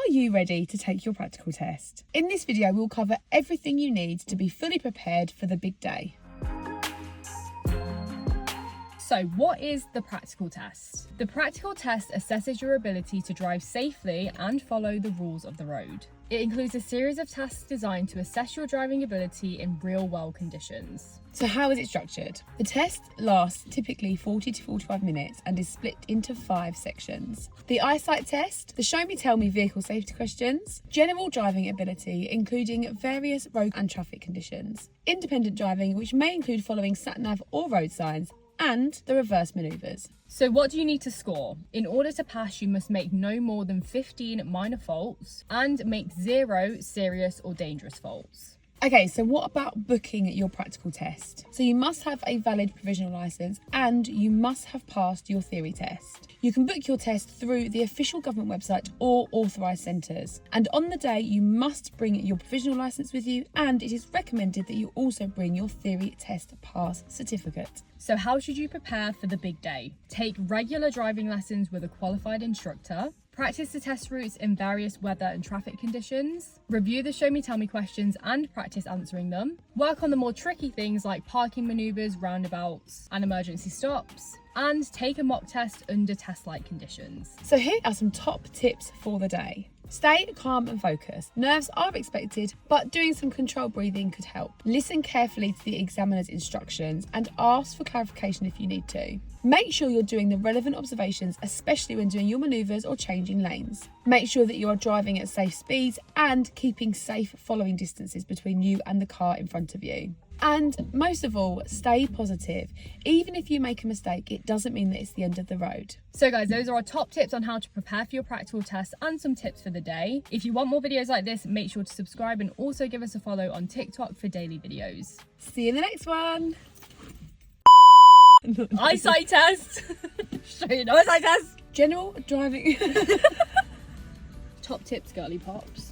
you ready to take your practical test? In this video, we'll cover everything you need to be fully prepared for the big day. So what is the practical test? The practical test assesses your ability to drive safely and follow the rules of the road. It includes a series of tasks designed to assess your driving ability in real-world conditions. So how is it structured? The test lasts typically 40 to 45 minutes and is split into 5 sections. The eyesight test, the show me tell me vehicle safety questions, general driving ability including various road and traffic conditions, independent driving which may include following sat-nav or road signs, and the reverse manoeuvres. So what do you need to score? In order to pass, you must make no more than 15 minor faults and make 0 serious or dangerous faults. Okay, so what about booking your practical test? So you must have a valid provisional licence and you must have passed your theory test. You can book your test through the official government website or authorised centres. And on the day, you must bring your provisional licence with you, and it is recommended that you also bring your theory test pass certificate. So how should you prepare for the big day? Take regular driving lessons with a qualified instructor. Practice the test routes in various weather and traffic conditions. Review the show me tell me questions and practice answering them. Work on the more tricky things like parking manoeuvres, roundabouts and emergency stops. And take a mock test under test-like conditions. So here are some top tips for the day. Stay calm and focused. Nerves are expected, but doing some controlled breathing could help. Listen carefully to the examiner's instructions and ask for clarification if you need to. Make sure you're doing the relevant observations, especially when doing your manoeuvres or changing lanes. Make sure that you are driving at safe speeds and keeping safe following distances between you and the car in front of you. And most of all, stay positive. Even if you make a mistake, it doesn't mean that it's the end of the road. So guys, those are our top tips on how to prepare for your practical test and some tips for the day. If you want more videos like this, make sure to subscribe and also give us a follow on TikTok for daily videos. See you in the next one. Eyesight test. Eyesight test. General driving. Top tips, girly pops.